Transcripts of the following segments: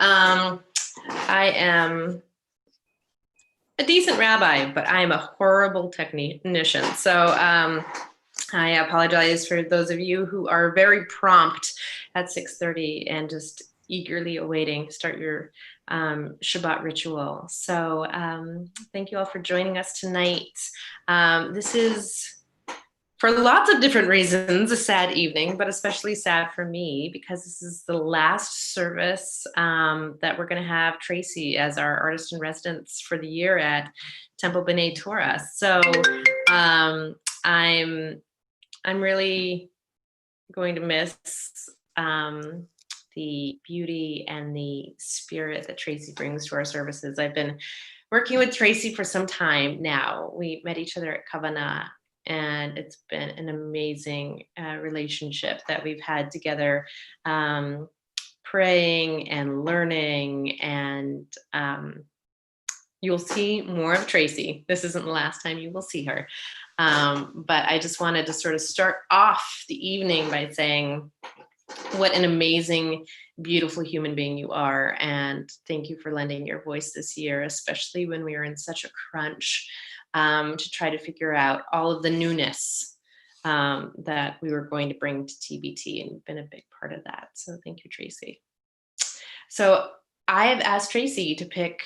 I am a decent rabbi, but I am a horrible technician. So I apologize for those of you who are very prompt at 6:30 and just eagerly awaiting to start your Shabbat ritual. So thank you all for joining us tonight. This is, for lots of different reasons, a sad evening, but especially sad for me because this is the last service that we're going to have Tracy as our artist in residence for the year at Temple B'nai Torah. So I'm really going to miss the beauty and the spirit that Tracy brings to our services. I've been working with Tracy for some time now. We met each other at Kabbalat, and it's been an amazing relationship that we've had together, praying and learning, and you'll see more of Tracy. This isn't the last time you will see her. But I just wanted to sort of start off the evening by saying what an amazing, beautiful human being you are. And thank you for lending your voice this year, especially when we were in such a crunch to try to figure out all of the newness that we were going to bring to TBT, and you've been a big part of that. So thank you, Tracy. So I have asked Tracy to pick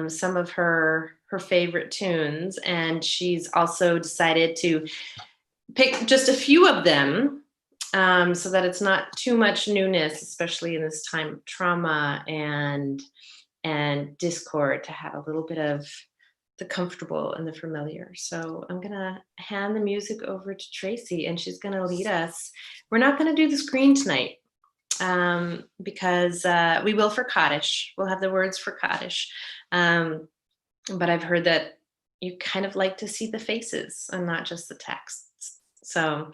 some of her favorite tunes, and she's also decided to pick just a few of them so that it's not too much newness, especially in this time of trauma and discord, to have a little bit of the comfortable and the familiar. So I'm gonna hand the music over to Tracy, and she's gonna lead us. We're not gonna do the screen tonight because we will for Kaddish. We'll have the words for Kaddish. But I've heard that you kind of like to see the faces and not just the texts. So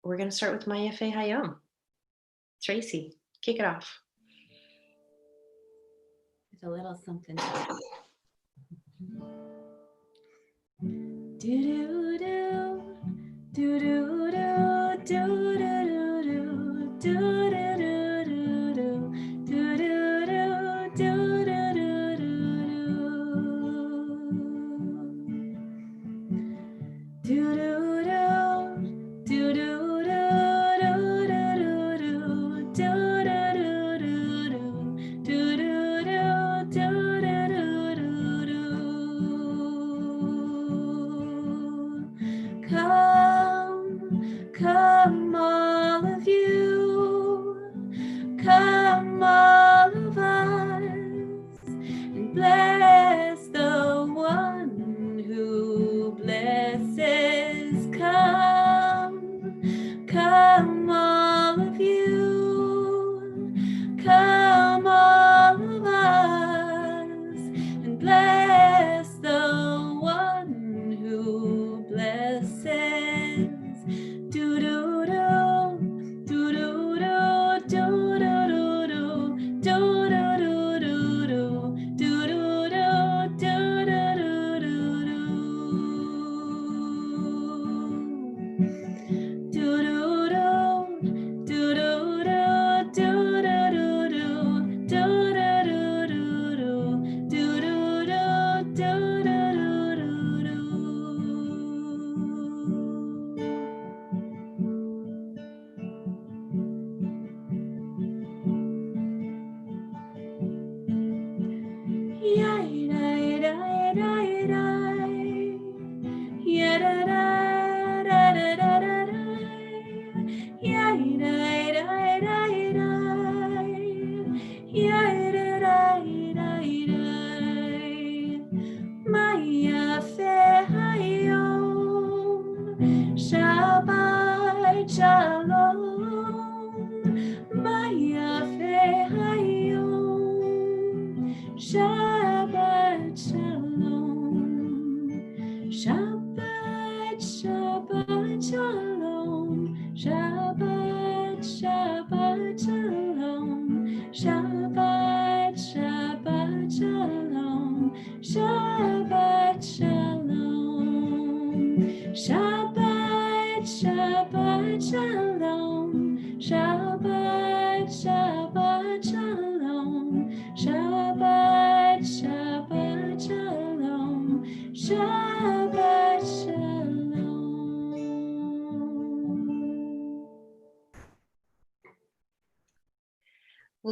we're going to start with Maya Fe Hayom. Tracy, kick it off. It's a little something. Do do do do do do do do do Come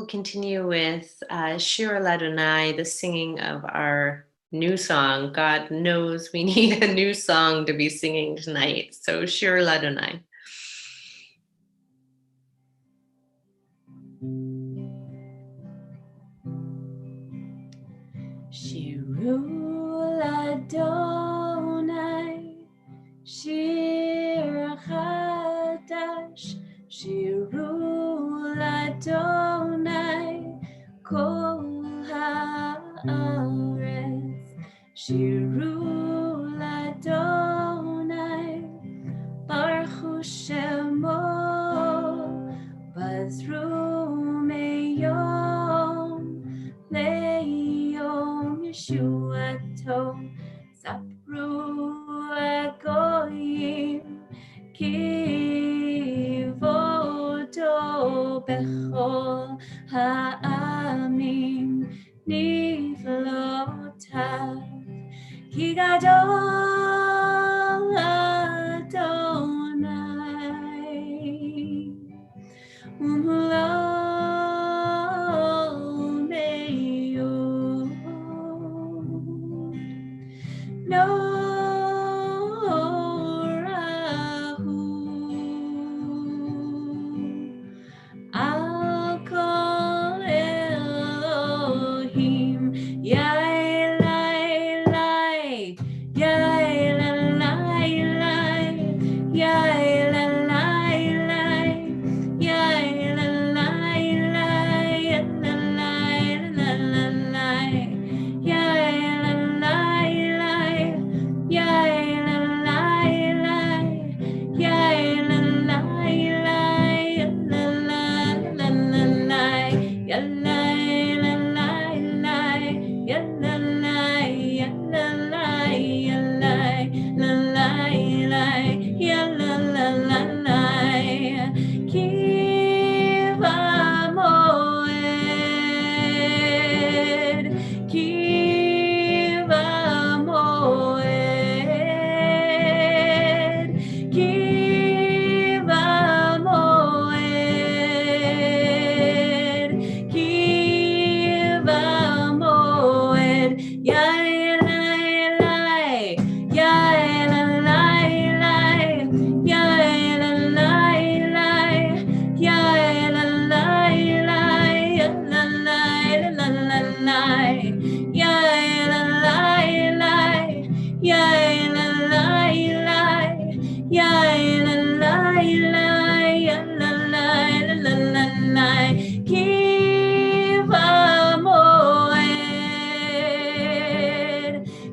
we'll continue with Shir Ladonai, the singing of our new song. God knows we need a new song to be singing tonight. So Shir Ladonai. Shiru Ladonai, Shir Chadash, Shiru Ladonai, Kol Haaretz, Shiru Ladonai, Baruch Shemo, Bazru Meyom, Le'yom Yeshuato, Sapru Agoyim, Kivodo Bechol Ha'amim, Niflotav, Ki Gadol Adonai, Umlo Me'od, Norahu, I'll call Elohim, Yaelai, Yaelai, Yaelai, Kiva Moed, Kiva Moed, Kiva Moed, Kiva Moed, Yaelai, Yaelai, Kiva Moed, Kiva Moed,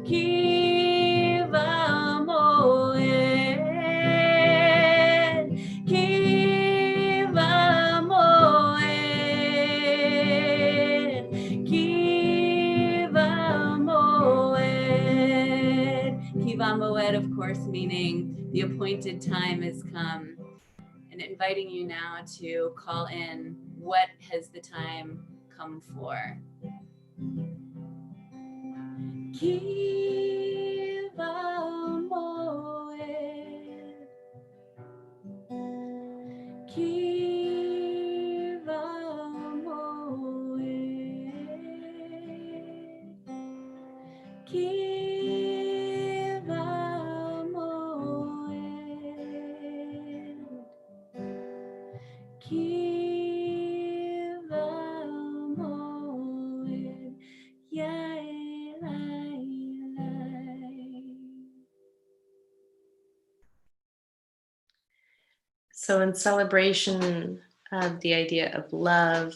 Kiva Moed, Kiva Moed. Kiva Moed, of course, meaning the appointed time has come. And inviting you now to call in, what has the time come for? Kiva Moed, Kiva Moed, Kiva Moed, Kiva Moed, Yaelai. So in celebration of the idea of love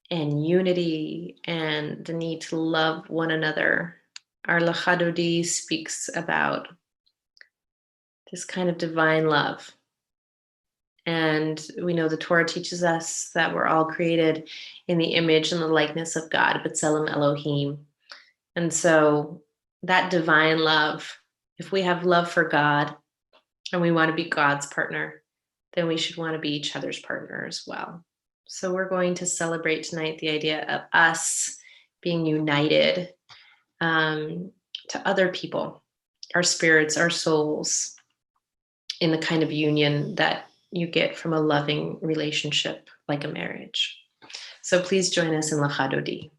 and unity and the need to love one another, our Lachadodi speaks about this kind of divine love. And we know the Torah teaches us that we're all created in the image and the likeness of God, B'Tselem Elohim. And so that divine love, if we have love for God and we want to be God's partner, then we should want to be each other's partner as well. So we're going to celebrate tonight the idea of us being united to other people, our spirits, our souls, in the kind of union that you get from a loving relationship like a marriage. So please join us in Lachadodi.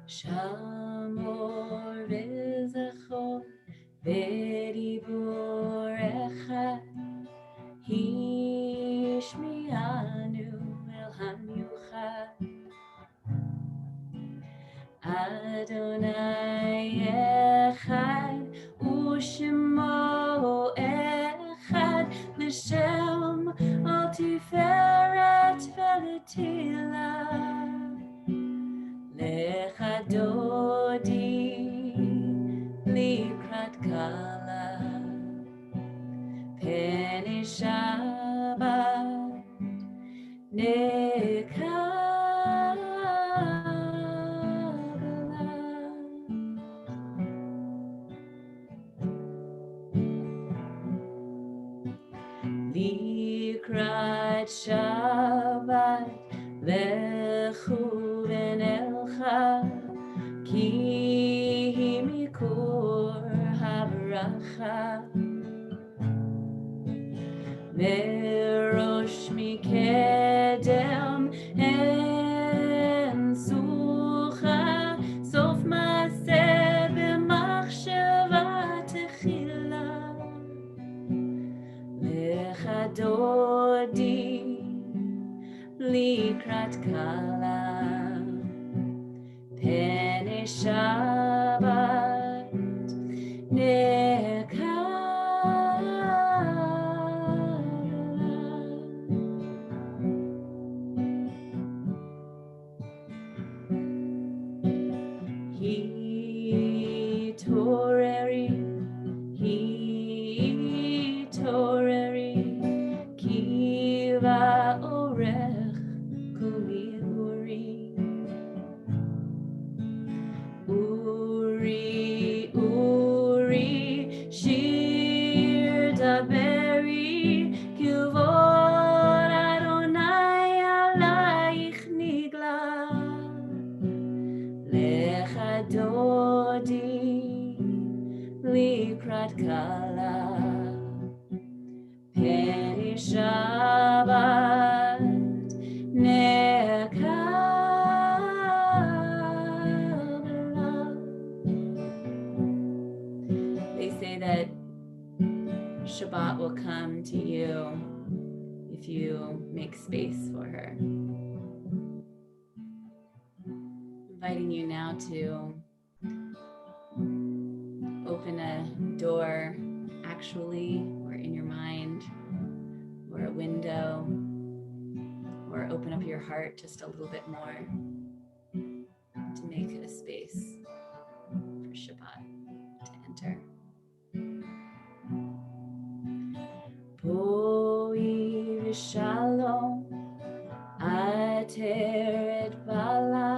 Shamor v'zachor v'dibur echad Hishmianu el hamyuchad Adonai echad u'shemo echad l'shem al tiferet v'letila Lecha dodi likrat kala Peni Shabbat Kabbalat Likrat Shabbat Lechu v'nelcha Ki mikur havracha Merosh mikedem en sucha Sof maseh b'machshava techila Lecha dodi likrat kala Pene Shabbat He toreri kiva orech kumiguri Uri shir daberi kivod Adonai alayich nigla Lecha dodi likrat kala Peni Shabbat Kabbalat They say that Shabbat will come to you if you make space for her. Inviting you now to open a door actually or in your mind or a window or open up your heart just a little bit more to make a space for Shabbat to enter. Boi v'shalom ateret bala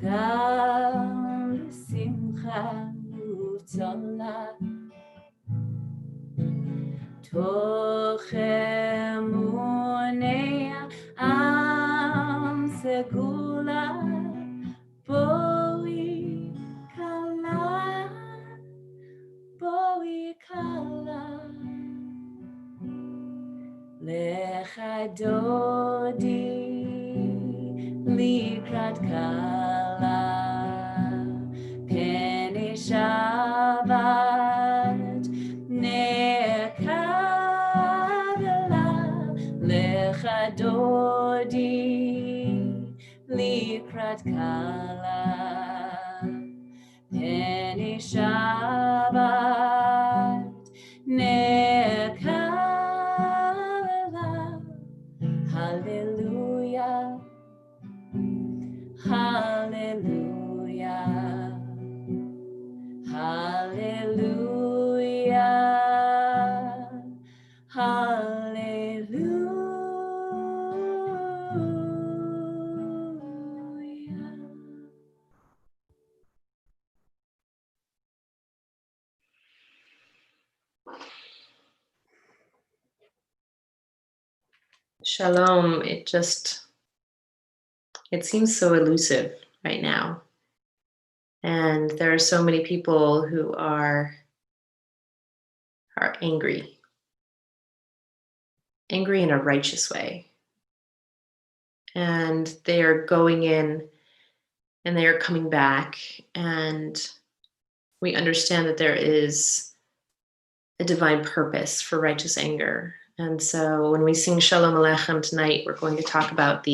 gam v'simcha u'tola toch emunei am segula boi kala Lecha dodi likrat kala Pene Shabbat nekabela Lecha dodi likrat kala Pene Shabbat nekabela Hallelujah, hallelujah, hallelujah, hallelujah. Shalom. It seems so elusive right now. And there are so many people who are are angry in a righteous way. And they are going in and they are coming back, and we understand that there is a divine purpose for righteous anger. And so when we sing Shalom Aleichem tonight, we're going to talk about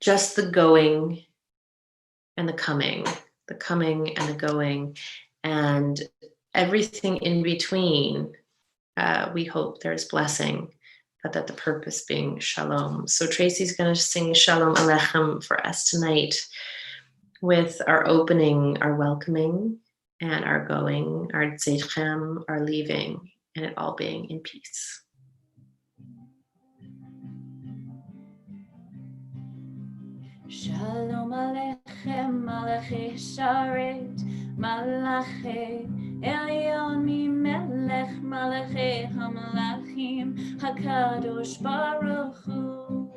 just the going and the coming and the going, and everything in between. We hope there's blessing, but that the purpose being shalom. So Tracy's going to sing Shalom Aleichem for us tonight with our opening, our welcoming, and our going, our tzedchem, our leaving, and it all being in peace. Shalom Aleichem, Malachi Sharet, Malachi Elyon Melech, Malachi Hamalachim, Hakadosh Baruch Hu.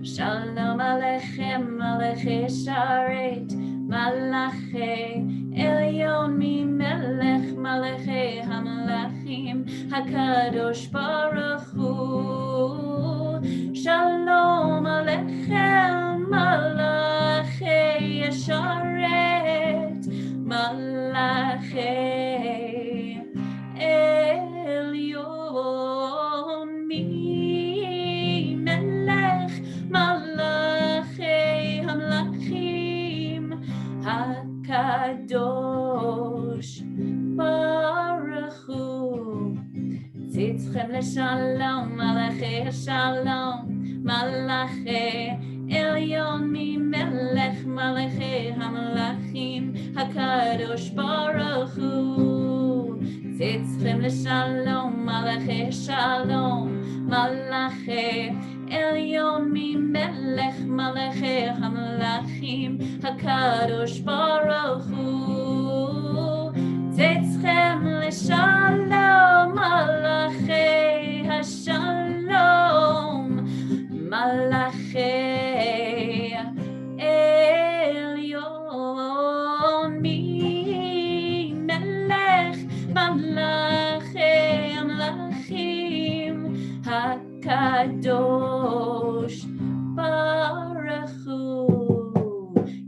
Shalom Aleichem, Malachi Sharet, Malachi Elyon Melech, Malachi Hamalachim, Hakadosh Baruch Hu. Shalom Aleichem, Malachi Yesharet, Malachi Elyon Mi Melech, Malachi Hamlachim, HaKadosh Baruch Hu. Tzidchem l'shalom, Malachi Shalom, Malachi Elyon Melech, Malachi Hamalachim, HaKadosh Baruch Hu. Tzidchem l'shalom, Malachi Shalom, Malachi Elyon Melech, Malachi Hamalachim, HaKadosh Baruch Hu. Tzidchem l'shalom, Malachi Hashalom, Malachi Elyon Mi Melech, Malachi Amlachim, HaKadosh Baruch Hu.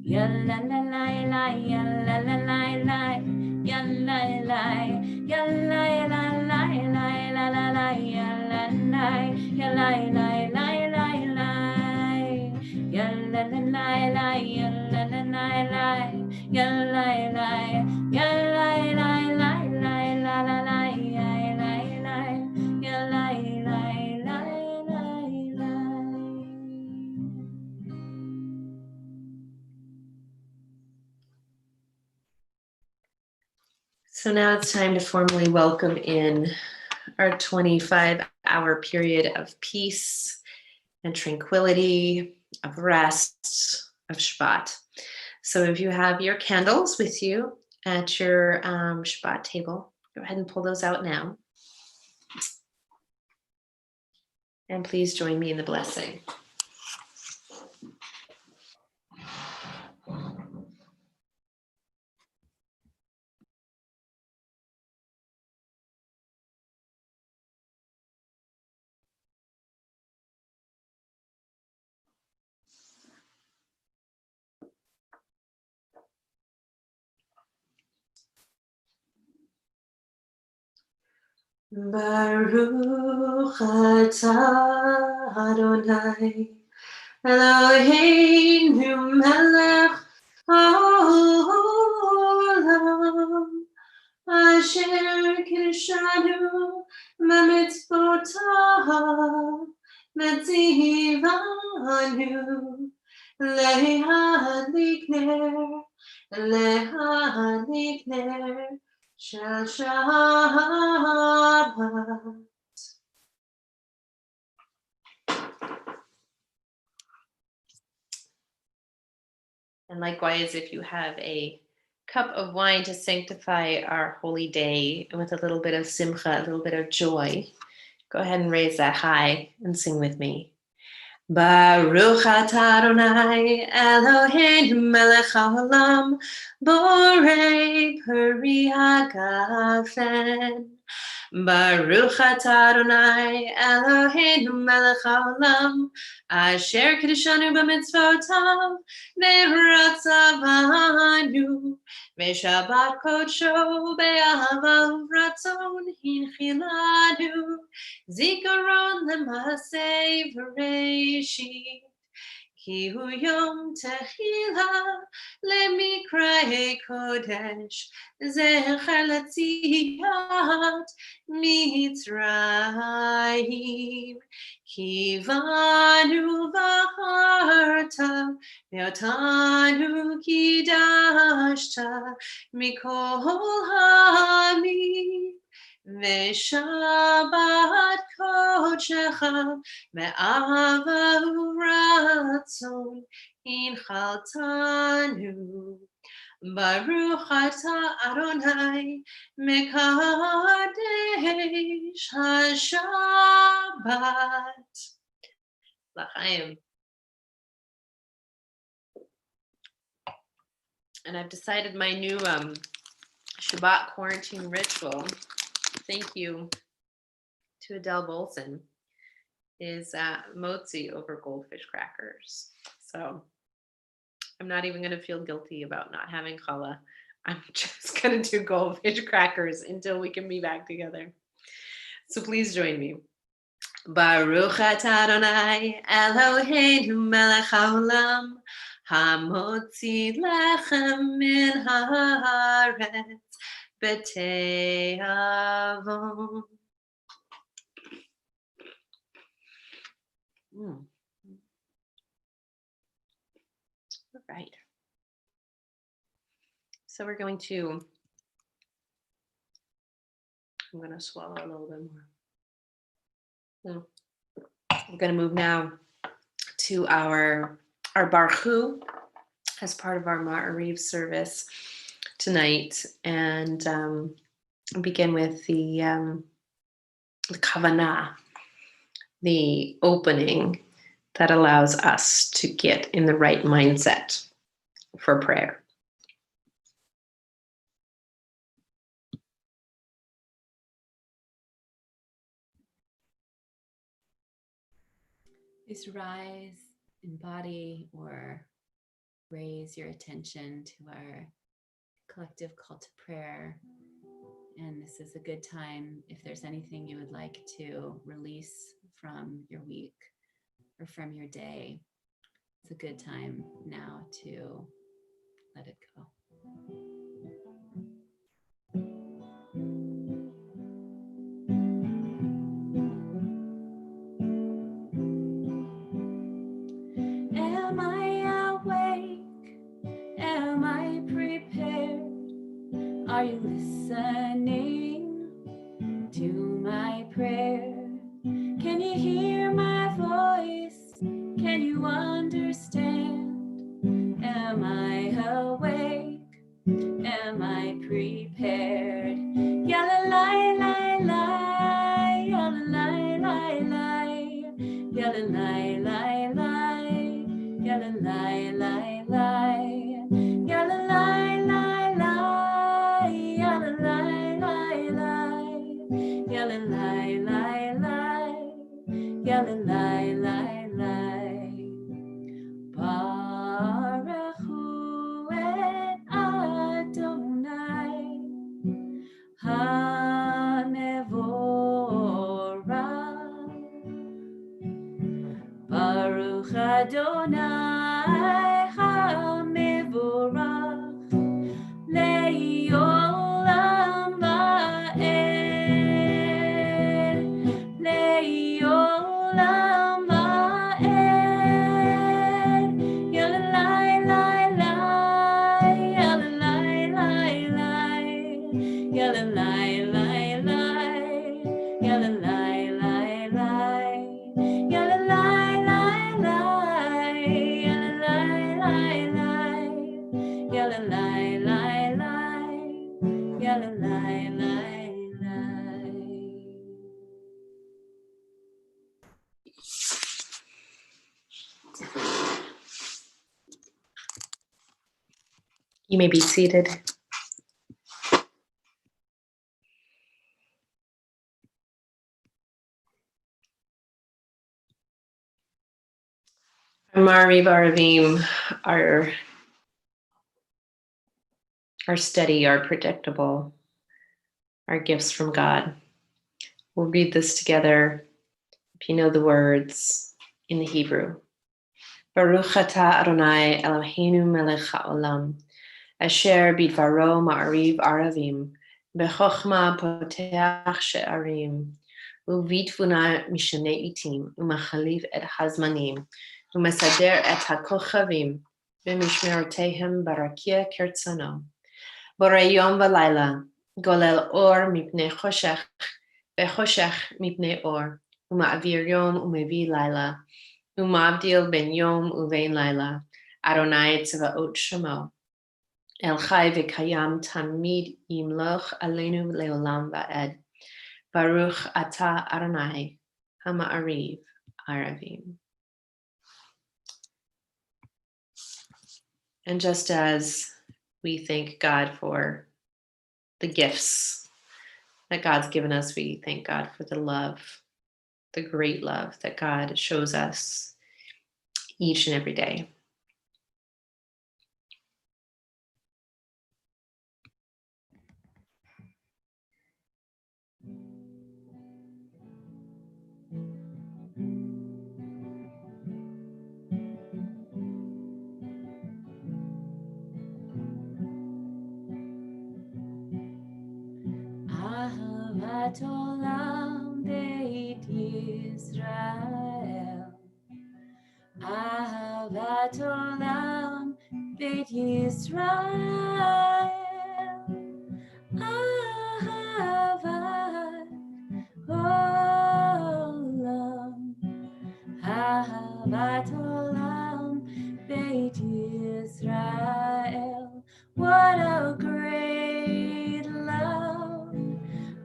Yalla la la la, yalla la la la, yalla la, yalla la la la la la la, yalla la, yalla la la la la, yalla la la la, yalla la la la, yalla la, yalla la la la la la la, yalla la, yalla la la la. So now it's time to formally welcome in our 25-hour period of peace and tranquility, of rest, of Shabbat. So if you have your candles with you at your Shabbat table, go ahead and pull those out now. And please join me in the blessing. Baruch atah Adonai Eloheinu melech haolam asher kiddushanu b'mitzvotav v'tzivanu lehadlik ner shel Shabbat. And likewise, if you have a cup of wine to sanctify our holy day with a little bit of simcha, a little bit of joy, go ahead and raise that high and sing with me. Baruch atah Adonai Eloheinu melech haolam borei peri hagafen. Baruch atah Adonai Eloheinu melech haolam asher kiddushanu b'mitzvotav v'ratzavanu v'shabbat kodsho be'ahava uratzon hinchilanu zikaron l'maaseh v'reishit ki hu yom techila lemikra kodesh zecher l'tziat Mitzrayim kivanu v'harta ve'otanu kidashta mikol hamim ve'shabbat kodshecha me'ahava uratzon hinchaltanu Baruch atah Adonai mekadesh haShabbat. L'chaim. And I've decided my new Shabbat quarantine ritual, thank you to Adele Bolson, is motzi over goldfish crackers. So I'm not even going to feel guilty about not having challah. I'm just going to do goldfish crackers until we can be back together. So please join me. Baruch atah Adonai Eloheinu melech haolam hamotzi lechem min haaretz b'te'avon. All right. So we're going to, I'm going to swallow a little bit more. We're going to move now to our Baruch as part of our Ma'ariv service tonight, and begin with the Kavanah, the opening that allows us to get in the right mindset for prayer. Please rise in body or raise your attention to our collective call to prayer. And this is a good time if there's anything you would like to release from your week or from your day. It's a good time now to let it go. Am I awake? Am I prepared? Are you listening to my prayer? Can you hear my voice? Can you understand? Am I awake? Am I prepared? Yalla lai lai lai, yalla lai lai lai, yalla lai lai lai, yalla lai lai lai, yalla lai lai lai, yalla lai lai lai, yalla lai lai lai, yalla lai lai lai. Baruch Hu et Adonai HaMevorach. Baruch Adonai HaMevorach Le'olam va'ed, Le'olam va'ed. Yalla lai lai lai, yalla lai lai lai, yalla lai lai lai, yalla lai lai lai, yalla lai lai lai, yalla lai lai lai, yalla lai lai lai, yalla lai lai lai. You may be seated. Mariv Aravim are steady, are predictable, are gifts from God. We'll read this together, if you know the words, in the Hebrew. Baruch atah Adonai Eloheinu melech haolam, asher bidvaro ma'ariv aravim, bechokma poteach she'arim, uvitvuna mishanei itim, umachaliv et hazmanim, umesader et hakochavim, b'mishmerotehem barakia kertzono. Borei yom v'layla, golel or mipnei choshech, vechoshech mipnei or, uma'avir yom umevi layla, umavdil ben yom uvein layla, Adonai tzvaot shemo. El chai v'kayam tamid yimloch aleinu leolam va'ed. Baruch atah Adonai hama'ariv aravim. And just as we thank God for the gifts that God's given us, we thank God for the love, the great love that God shows us each and every day. Ahavat olam beit Yisrael. Ahavat olam beit Yisrael. Ahavat olam. Ahavat olam beit Yisrael. What a great love.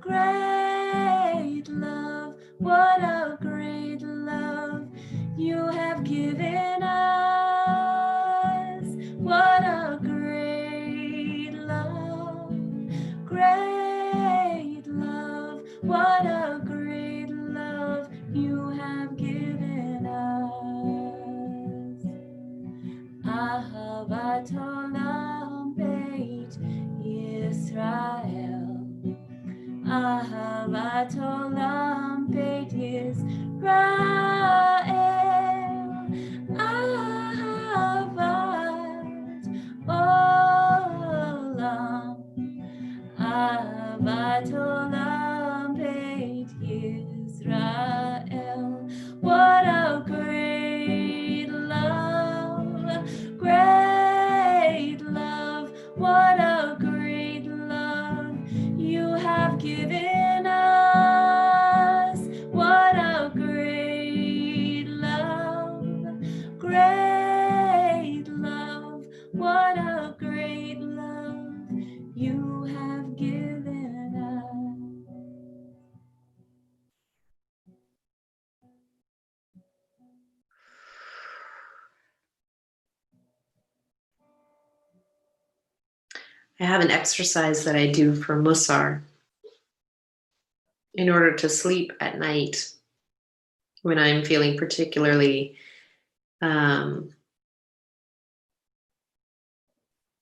Great love, what a great love you have given us. What a great love, great love, what a great love you have given us. Ahavat olam beit Yisrael. Ahavat olam beit Yisrael. Ahavat olam. Ahavat olam beit Yisrael. What a great love, great love, what a great love you have given us. What a great love, great love, what a great love you have given us. I have an exercise that I do for Musar in order to sleep at night when I'm feeling particularly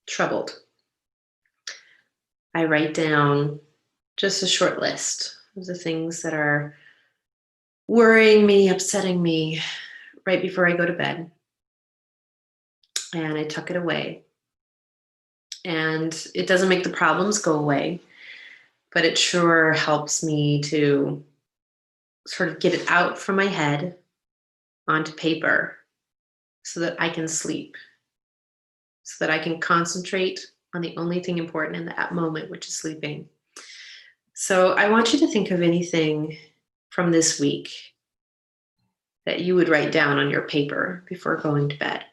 troubled. I write down just a short list of the things that are worrying me, upsetting me right before I go to bed. And I tuck it away. And it doesn't make the problems go away, but it sure helps me to sort of get it out from my head onto paper so that I can sleep, so that I can concentrate on the only thing important in that moment, which is sleeping. So I want you to think of anything from this week that you would write down on your paper before going to bed.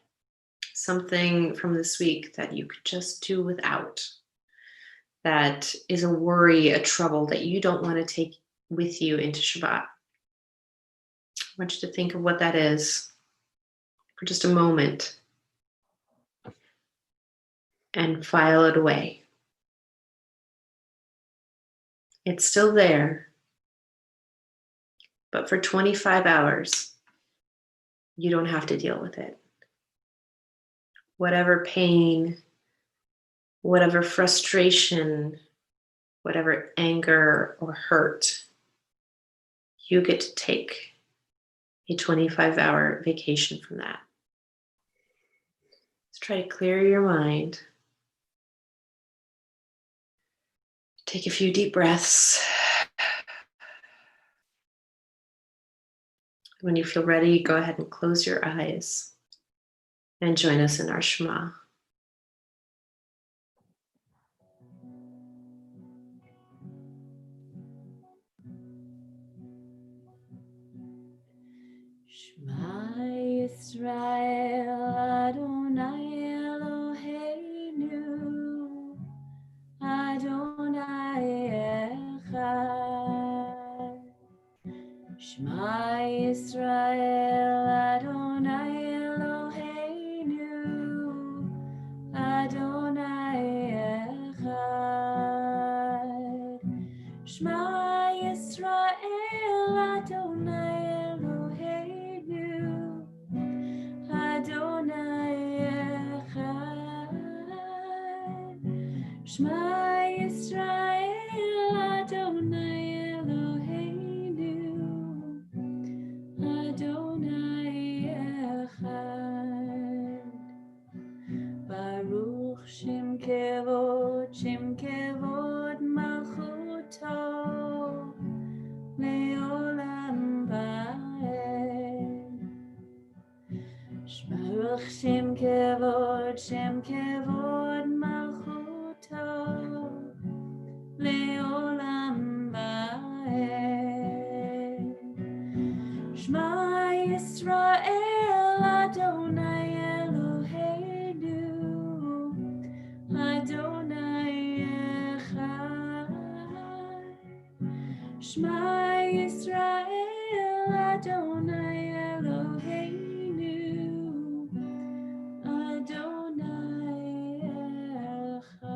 Something from this week that you could just do without, that is a worry, a trouble that you don't want to take with you into Shabbat. I want you to think of what that is for just a moment. and file it away. It's still there, but for 25 hours, you don't have to deal with it. Whatever pain, whatever frustration, whatever anger or hurt, you get to take a 25-hour vacation from that. Let's try to clear your mind. Take a few deep breaths. When you feel ready, go ahead and close your eyes and join us in our Shema. Shema Yisrael Adonai Eloheinu Adonai Echad. Shema Yisrael Adonai Eloheinu Adonai Echad. Shema Yisrael Adonai Eloheinu Adonai Echad. Shema Yisrael Adonai Eloheinu Adonai Echad. Baruch Shem Kevod Malchuto Leolam Vaed. Baruch Shem Kevod Malchuto Leolam Vaed. Shema Yisrael Adonai Eloheinu Adonai Echad. Shema Yisrael Adonai Eloheinu Adonai Echad.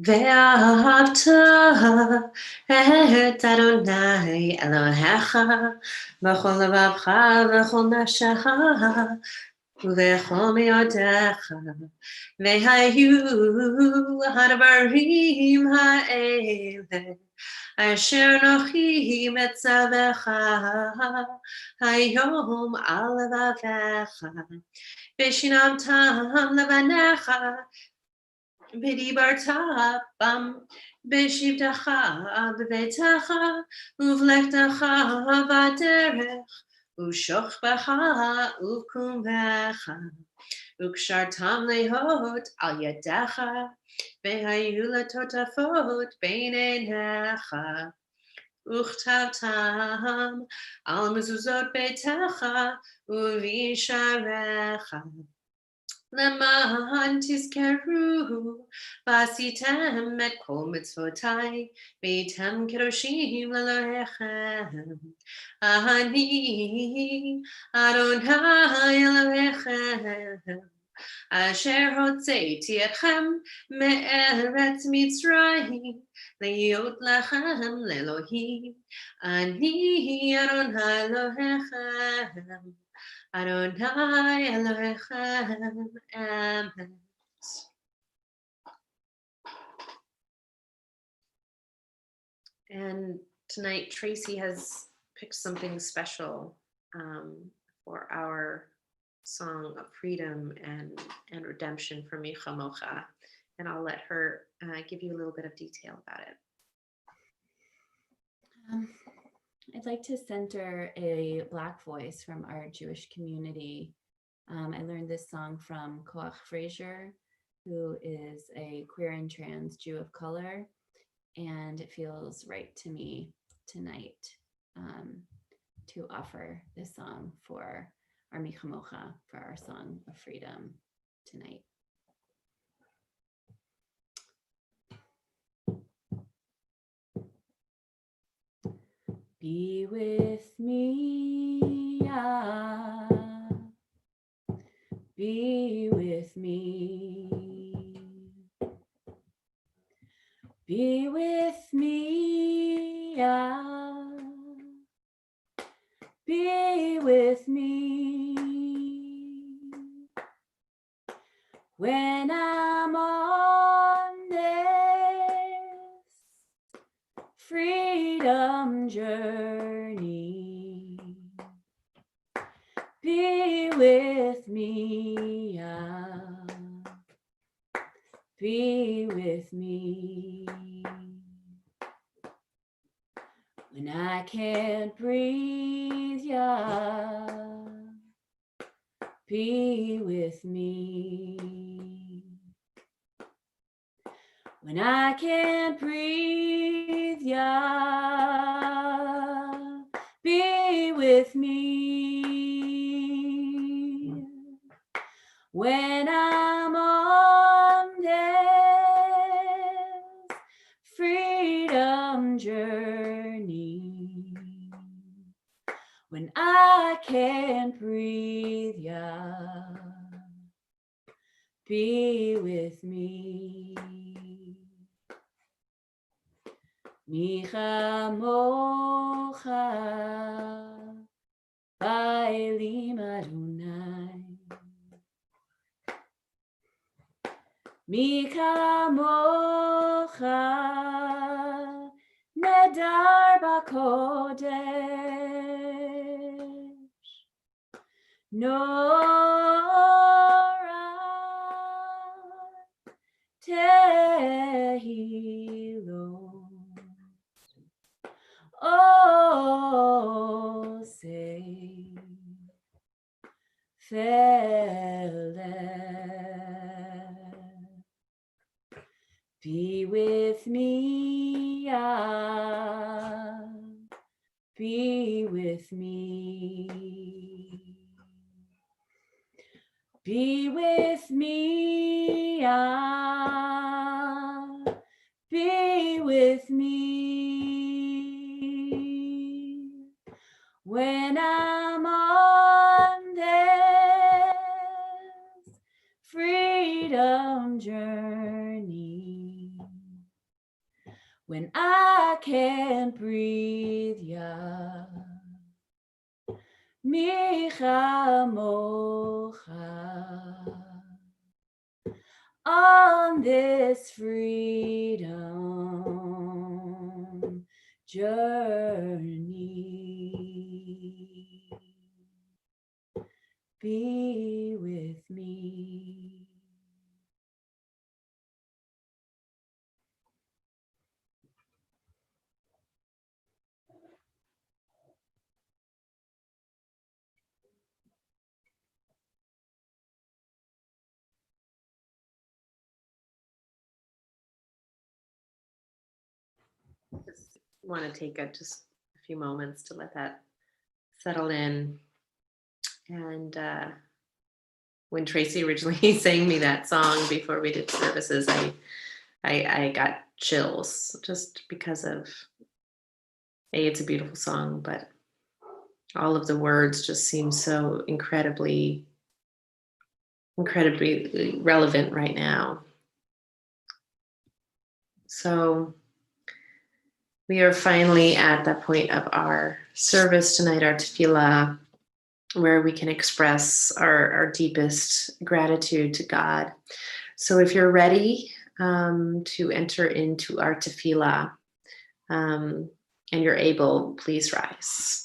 ואהבת את אדוני אלוהיך בכל לבבך ובכל נפשך ובכל מאודיך. והיו הדברים האלה אשר אנוכי מצווך היום על לבביך ושיננתם לבניך ודיברת בם בשבתך בביתך ובלכתך בדרך ושוכבך ובקומך וקשרתם להיות על ידיך והיו לטוטפות בין עיניך וכתבתם על מזוזות ביתך ובשעריך למען תזכרו ועשיתם את כל מצוותיי והייתם קדושים לאלוהיכם. אני אדוני אלוהיכם אשר הוצאתי אתכם מארץ מצרים להיות לכם לאלוהים. אני אדוני אלוהיכם Adonai Elohechem, Amen. And tonight, Tracy has picked something special for our song of freedom and redemption for Micha Mocha. And I'll let her give you a little bit of detail about it. I'd like to center a Black voice from our Jewish community. I learned this song from Koach Frazier, who is a queer and trans Jew of color, and it feels right to me tonight to offer this song for our Micha Mocha, for our song of freedom tonight. Be with me, be with me. Be with me, be with me. When I'm on this freedom journey, be with me, be with me. When I can't breathe, be with me. When I can't breathe, be with me. When I'm on this freedom journey, when I can't breathe, be with me. Micha mocha ba'elim Adonai. Mika mocha nedar b'kodesh. Nora tehilot. Oh, say, be with me, be with me. Be with me, be with me. When I'm on this freedom journey, when I can't breathe, Micha mocha, on this freedom journey, be with me. Just want to take just a few moments to let that settle in. And when Tracy originally sang me that song before we did services, I got chills just because of it's a beautiful song, but all of the words just seem so incredibly relevant right now. So we are finally at that point of our service tonight, our tefillah, where we can express our deepest gratitude to God. So if you're ready to enter into our tefillah and you're able, please rise.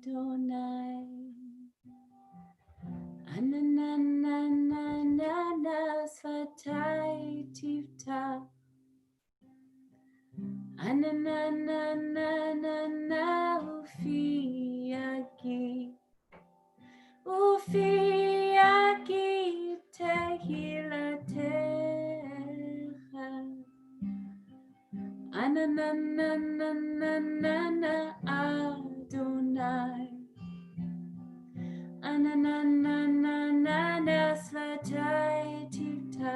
Adonai. Ananana sfatai tifta. Ananana ufiaki tehilatecha. Ananana Adonai. Ananana svatai tita.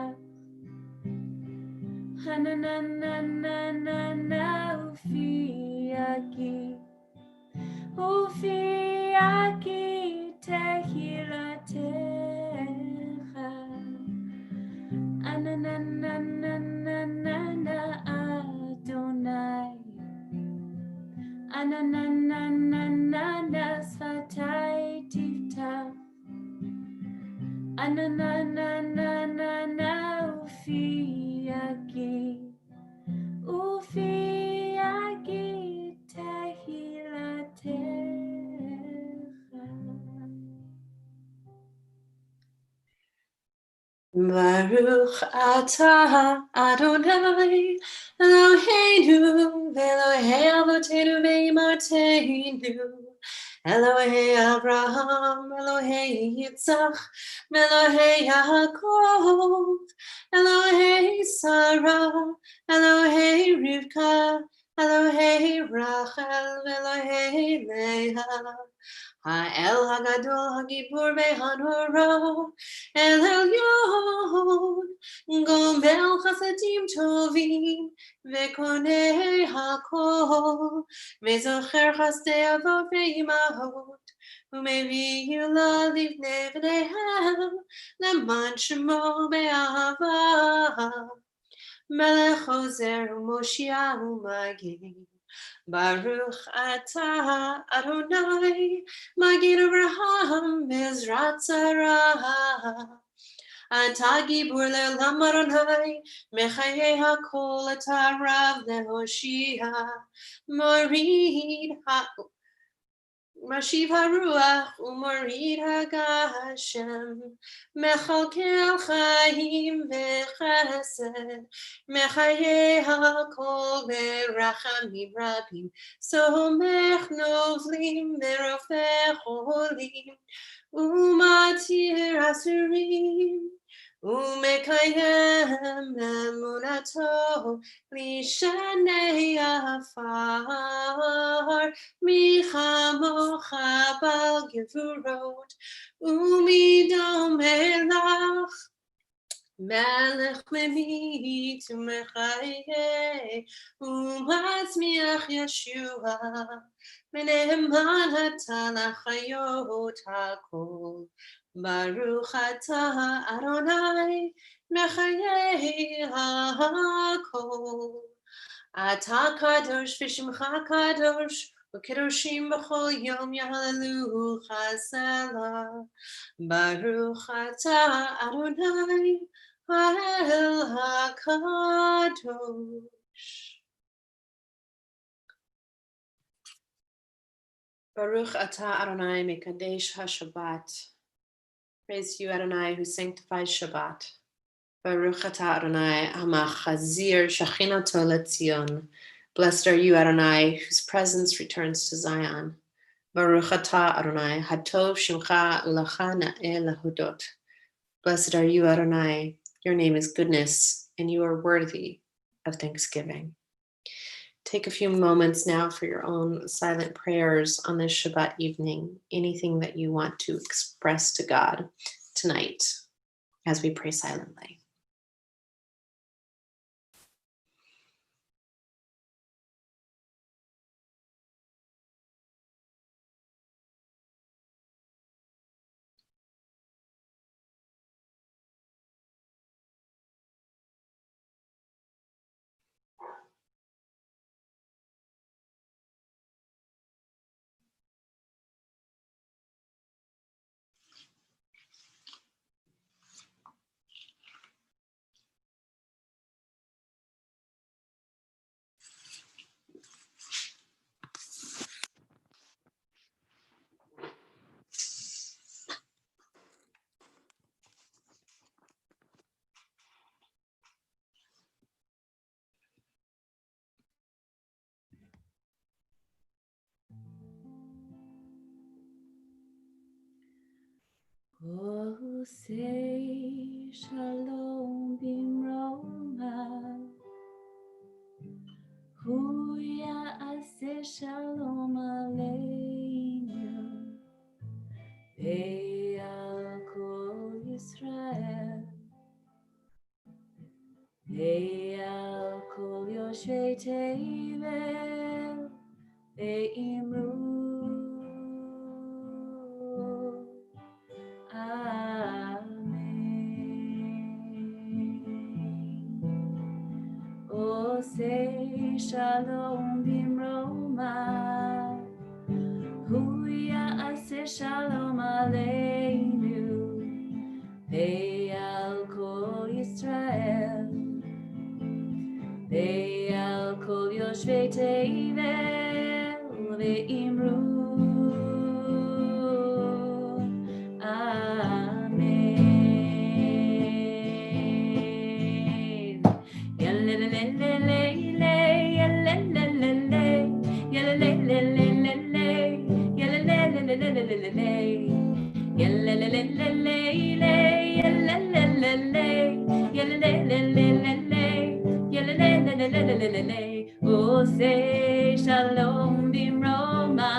Ananana ufiaki. Ufiaki tehila techa. Ananana Adonai. Ananana svatai tita. Ananana ufiaki. Ufiaki tehila techa. Baruch atah Adonai Eloheinu v'Elohei Avotenu v'Imateinu Elohei Abraham Elohei Yitzchak Elohei Yaakov Elohei Sarah Elohei Rivka Elohei Rachel Elohei Leah Ha'el Hagadol Hagibur ve'Hanora El Elyon, Gomel Chasadim Tovim, Vekonei Hakol, Mezocher Chasdei Avot Ve'imahot, Umevi'u Livnei V'neihem, Leman Shemo Be'ahava, Melech Ozer U'Moshiach U'Magin. Baruch atah Adonai, Magid Abraham, Bezrat Sarah. Atah Gibor le'olam Adonai, Mechayei hakol atah Rav le'hoshia, Morid Mashiv haruach u'morid hagashem, Mechalkel chayim v'chesed, Mechayei hakol v'rachamim rabim, Somech novlim v'rofech cholim, Umatir asurim, Umekayem emunato, Lishanei afar, Michamocha bal gevurot, Umidom elach, Melech memit umechaye, Umatzmiach Yeshua, Meneman hatalachayot hakol, Baruch atah Adonai, Mechayei hakol. Atah kadosh v'shimcha kadosh, u'kedoshim b'chol yom yahalelu chazela. Baruch atah Adonai, ha'el hakadosh. Baruch atah Adonai mekadesh haShabbat. Praise you, Adonai, who sanctifies Shabbat. Baruch atah Adonai hamachazir shachinato leTzion. Blessed are you, Adonai, whose presence returns to Zion. Baruch atah Adonai hatov shimcha u'lecha na'eh lahudot. Blessed are you, Adonai. Your name is goodness, and you are worthy of thanksgiving. Take a few moments now for your own silent prayers on this Shabbat evening. Anything that you want to express to God tonight as we pray silently. Oh, say shalom bimroma. Huya ase shalom aleinu. Ve'al kol yoshvei tevel ve'imru Amen. Osei shalom bimroma Hu ya'aseh shalom aleinu Ve'al kol Yisrael Ve'al kol yoshvei tevel ve'imru Amen. Yalelelelele, yalelelelele, yalelelelele, yalelelelele, yalelelelele, yalelelelele, oh say shalom bimroma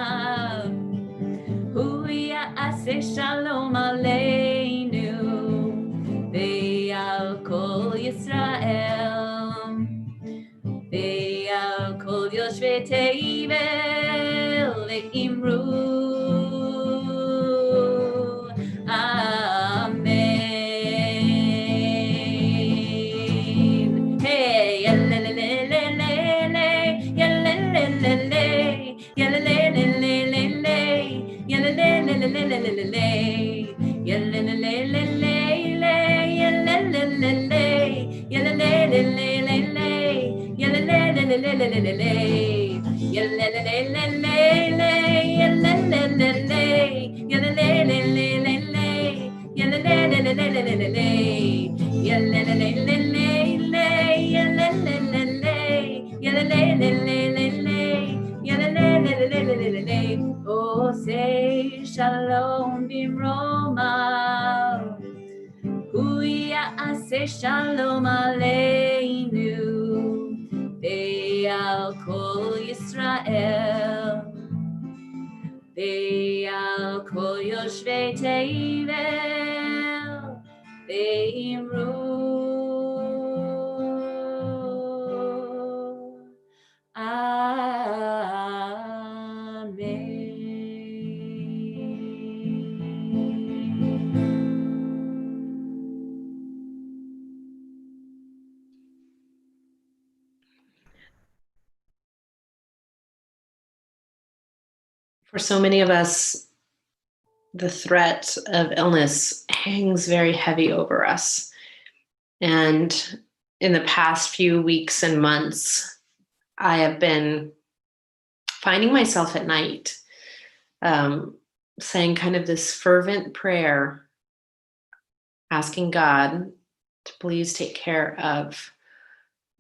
Hu ya'aseh shalom aleinu Ve'al kol Yisrael Ve'al kol yoshvei tevel ve'imru Amen. Hey, yalelelelele, yalelelelele, yalelelelele, yalelelelele, yalelelelele, yalelelelele, yalelelelele, yalelelelele, Oh, say shalom bimroma Hu ya'aseh shalom aleinu Ve'al kol Yisrael Ve'al kol yoshvei tevel ve'imru For so many of us, the threat of illness hangs very heavy over us. And in the past few weeks and months, I have been finding myself at night saying kind of this fervent prayer, asking God to please take care of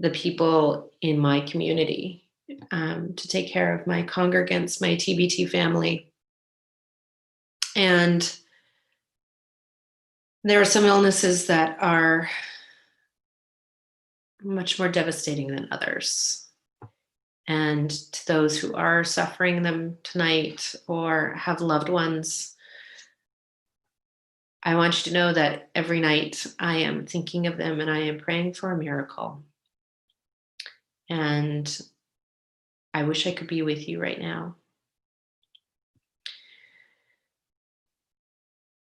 the people in my community, to take care of my congregants, my TBT family. And there are some illnesses that are much more devastating than others. And to those who are suffering them tonight or have loved ones, I want you to know that every night I am thinking of them and I am praying for a miracle. And I wish I could be with you right now.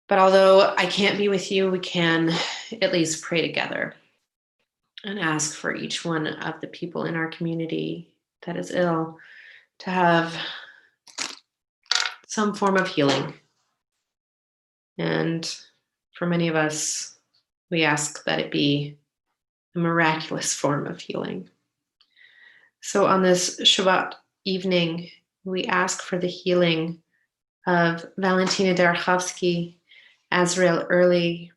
But although I can't be with you, we can at least pray together and ask for each one of the people in our community that is ill to have some form of healing. And for many of us, we ask that it be a miraculous form of healing. So on this Shabbat evening, we ask for the healing of Valentina Darchovsky, Azrael Early,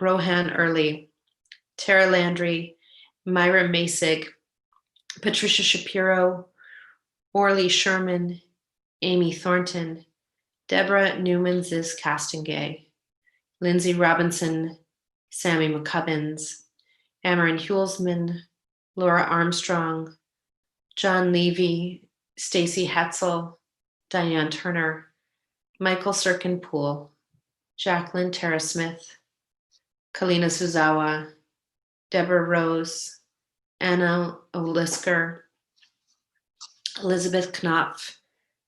Rohan Early, Tara Landry, Myra Masig, Patricia Shapiro, Orly Sherman, Amy Thornton, Deborah Newman Ziz Castingay, Lindsay Robinson, Sammy McCubbins, Amarin Hulsman, Laura Armstrong, John Levy, Stacy Hetzel, Diane Turner, Michael Sirkin-Poole, Jacqueline Tara Smith, Kalina Suzawa, Deborah Rose, Anna Olisker, Elizabeth Knopf,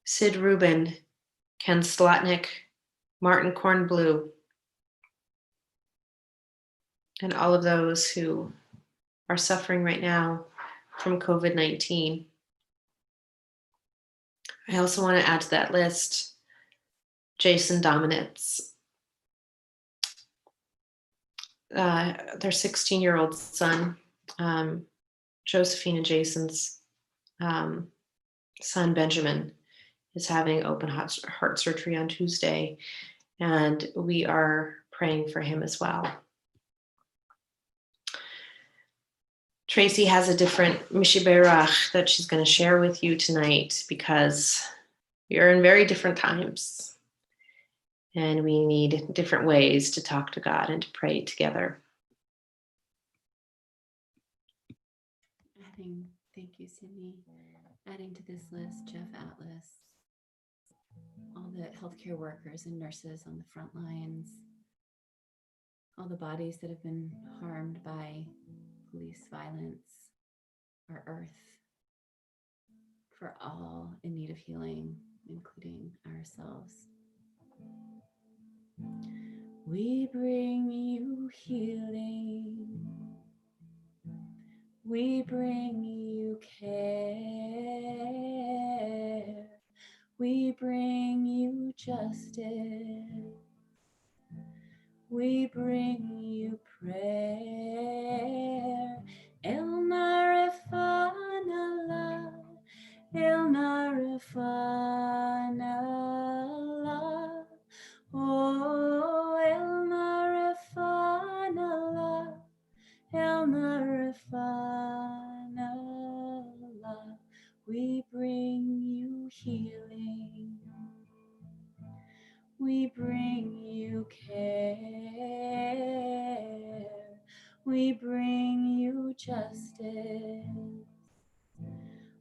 Sid Rubin, Ken Slotnick, Martin Kornblue, and all of those who are suffering right now from COVID-19. I also want to add to that list Jason Dominitz, their 16-year-old son, Josephine and Jason's son, Benjamin, is having open heart surgery on Tuesday, and we are praying for him as well. Tracy has a different Mishiberach that she's going to share with you tonight, because we are in very different times and we need different ways to talk to God and to pray together. Thank you, Sydney. Adding to this list, Jeff Atlas, all the healthcare workers and nurses on the front lines, all the bodies that have been harmed by police violence, our earth, for all in need of healing, including ourselves. We bring you healing. We bring you care. We bring you justice. We bring you prayer. El Narifana, El Narifana, oh, El Narifana, El Narifana, we bring you healing. We bring you care. We bring you justice.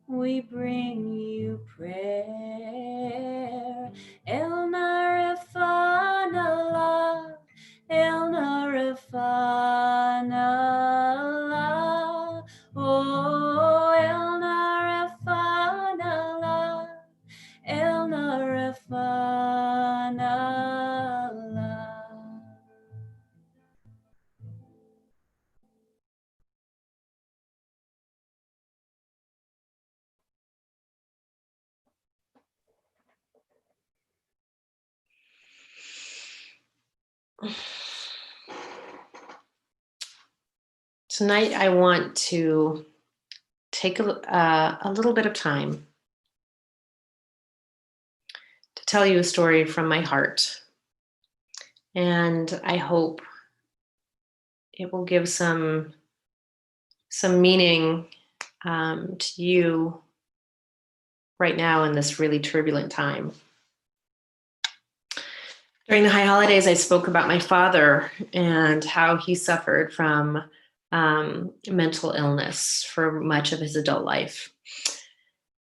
We bring you prayer. El Narifana, El Narifana, oh, El Narifana, El Narifana. Tonight, I want to take a little bit of time to tell you a story from my heart. And I hope it will give some meaning to you right now in this really turbulent time. During the high holidays, I spoke about my father and how he suffered from mental illness for much of his adult life.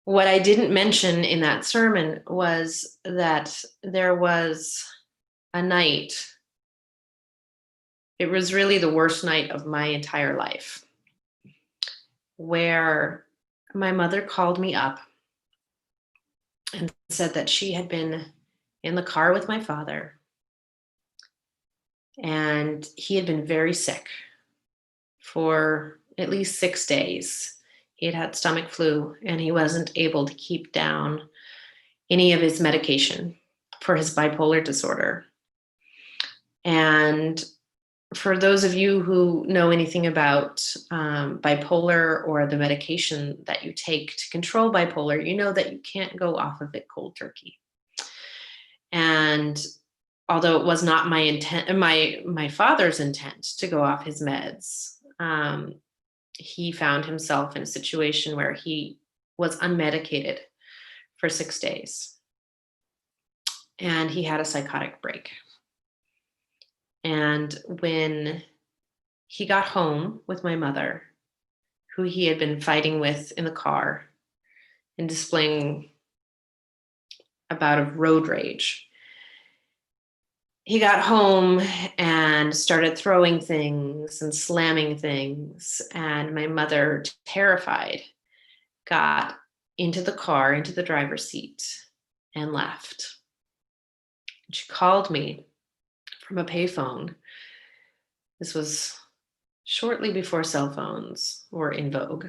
What I didn't mention in that sermon was that there was a night, it was really the worst night of my entire life, where my mother called me up and said that she had been in the car with my father, and he had been very sick for at least 6 days. He had had stomach flu, and he wasn't able to keep down any of his medication for his bipolar disorder. And for those of you who know anything about bipolar or the medication that you take to control bipolar, you know that you can't go off of it cold turkey. And although it was not my intent, my father's intent to go off his meds, he found himself in a situation where he was unmedicated for 6 days. And he had a psychotic break. And when he got home with my mother, who he had been fighting with in the car and displaying a bout of road rage, he got home and started throwing things and slamming things. And my mother, terrified, got into the car, into the driver's seat, and left. She called me from a payphone. This was shortly before cell phones were in vogue.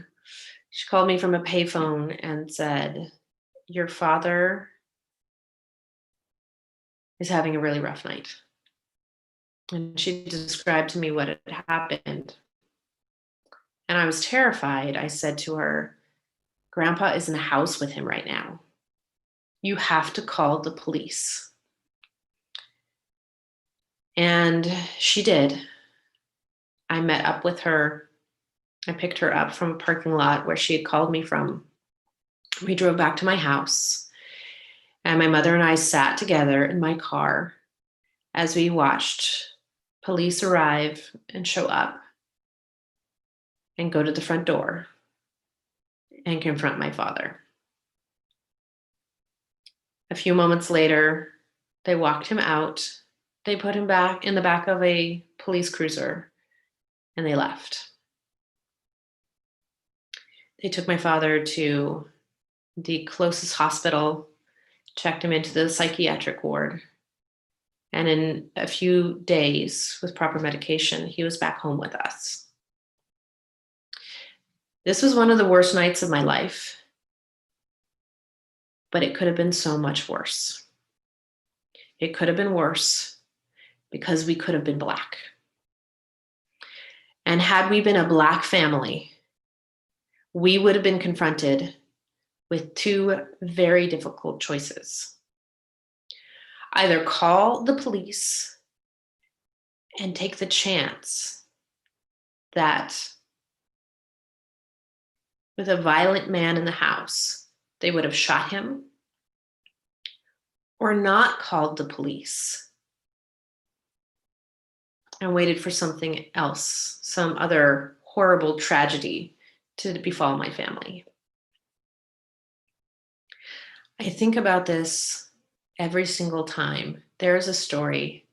She called me from a payphone and said, "Your father is having a really rough night." And she described to me what had happened. And I was terrified. I said to her, "Grandpa is in the house with him right now. You have to call the police." And she did. I met up with her. I picked her up from a parking lot where she had called me from. We drove back to my house, and my mother and I sat together in my car as we watched police arrive and show up and go to the front door and confront my father. A few moments later, they walked him out. They put him back in the back of a police cruiser, and they left. They took my father to the closest hospital, checked him into the psychiatric ward, and in a few days, with proper medication, he was back home with us. This was one of the worst nights of my life, but it could have been so much worse. It could have been worse because we could have been Black. And had we been a Black family, we would have been confronted with two very difficult choices. Either call the police and take the chance that with a violent man in the house, they would have shot him, or not called the police and waited for something else, some other horrible tragedy to befall my family. I think about this every single time. There's a story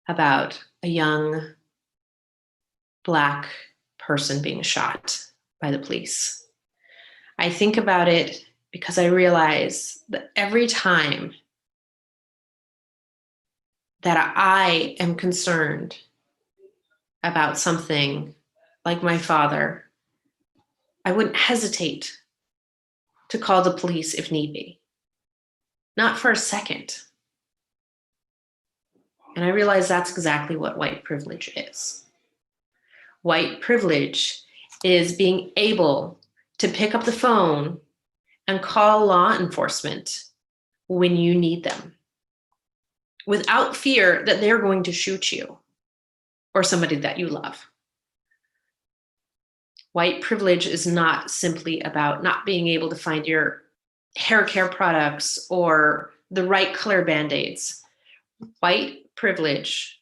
about a young Black person being shot by the police. I think about it because I realize that every time that I am concerned about something like my father, I wouldn't hesitate to call the police if need be. Not for a second. And I realize that's exactly what white privilege is. White privilege is being able to pick up the phone and call law enforcement when you need them, without fear that they're going to shoot you or somebody that you love. White privilege is not simply about not being able to find your hair care products or the right color Band-Aids. White privilege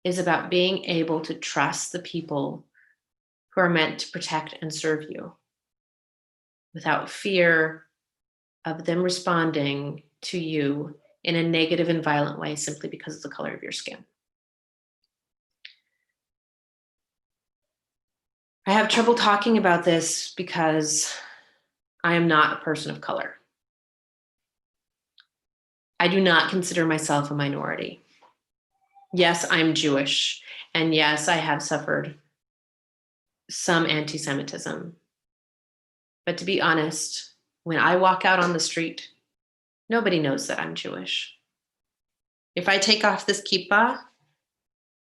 is about being able to trust the people who are meant to protect and serve you without fear of them responding to you in a negative and violent way simply because of the color of your skin. I have trouble talking about this because I am not a person of color. I do not consider myself a minority. Yes, I'm Jewish, and yes, I have suffered some anti-Semitism. But to be honest, when I walk out on the street, nobody knows that I'm Jewish. If I take off this kippah,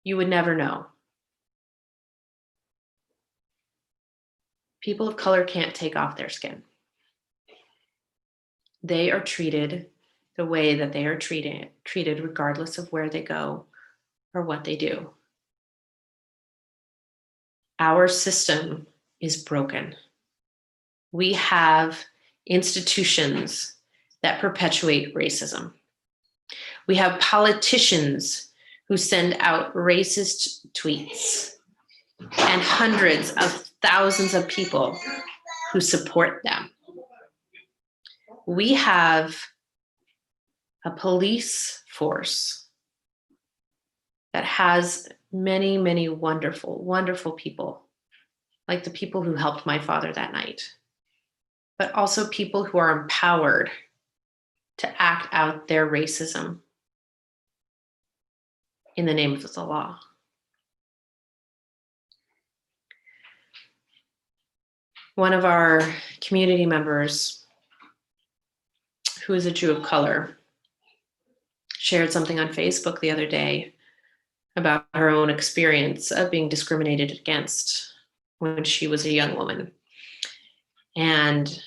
you would never know. People of color can't take off their skin. They are treated the way that they are treated regardless of where they go or what they do. Our system is broken. We have institutions that perpetuate racism. We have politicians who send out racist tweets and hundreds of thousands of people who support them. We have a police force that has many, many wonderful, wonderful people, like the people who helped my father that night, but also people who are empowered to act out their racism in the name of the law. One of our community members, who is a Jew of color, shared something on Facebook the other day about her own experience of being discriminated against when she was a young woman. And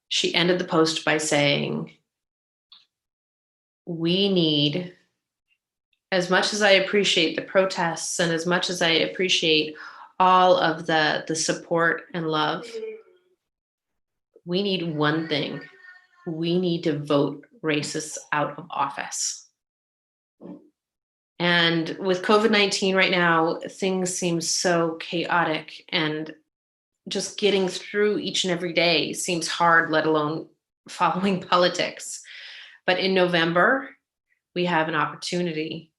she ended the post by saying, we need, as much as I appreciate the protests and as much as I appreciate all of the support and love, we need one thing. We need to vote racists out of office. And with COVID-19 right now, things seem so chaotic, and just getting through each and every day seems hard, let alone following politics. But in November, we have an opportunity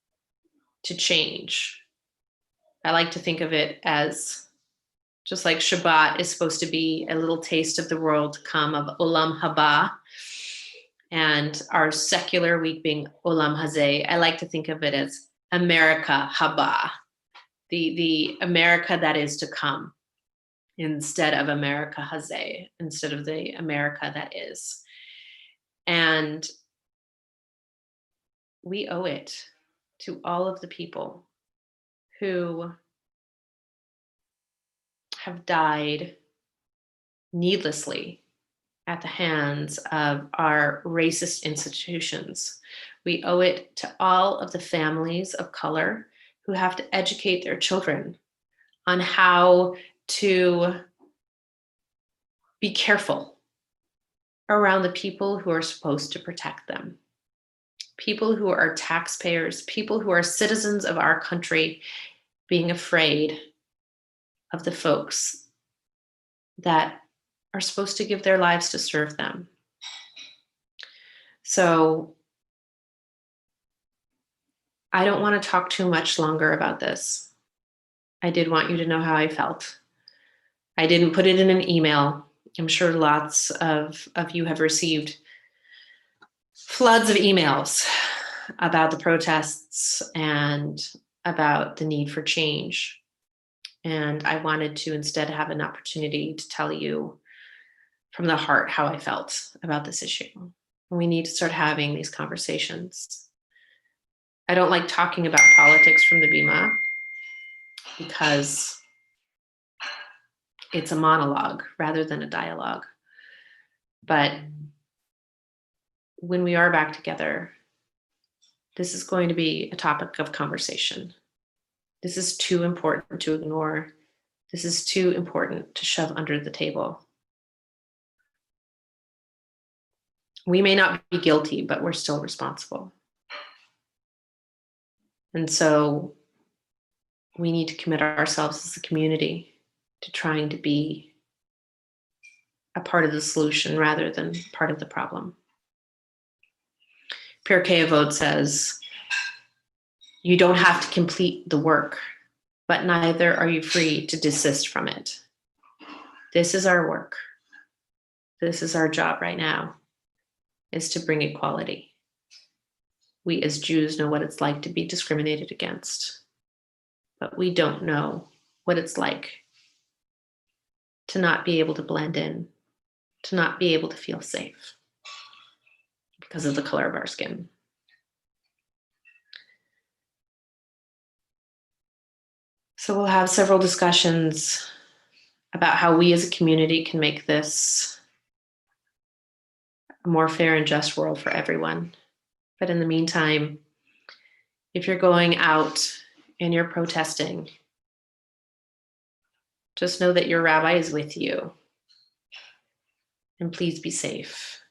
to change. I like to think of it as just like Shabbat is supposed to be a little taste of the world to come of Olam Haba, and our secular week being Olam Hazeh. I like to think of it as America Haba, the America that is to come, instead of America Hazeh, instead of the America that is. And we owe it to all of the people who have died needlessly at the hands of our racist institutions. We owe it to all of the families of color who have to educate their children on how to be careful around the people who are supposed to protect them. People who are taxpayers, people who are citizens of our country, being afraid of the folks that are supposed to give their lives to serve them. So I don't want to talk too much longer about this. I did want you to know how I felt. I didn't put it in an email. I'm sure lots of you have received floods of emails about the protests and about the need for change. And I wanted to instead have an opportunity to tell you from the heart how I felt about this issue. We need to start having these conversations. I don't like talking about politics from the Bima because it's a monologue rather than a dialogue. But when we are back together, this is going to be a topic of conversation. This is too important to ignore. This is too important to shove under the table. We may not be guilty, but we're still responsible. And so we need to commit ourselves as a community to trying to be a part of the solution rather than part of the problem. Pirkei Avot says, you don't have to complete the work, but neither are you free to desist from it. This is our work. This is our job right now, is to bring equality. We as Jews know what it's like to be discriminated against, but we don't know what it's like to not be able to blend in, to not be able to feel safe because of the color of our skin. So we'll have several discussions about how we as a community can make this a more fair and just world for everyone. But in the meantime, if you're going out and you're protesting, just know that your rabbi is with you. And please be safe.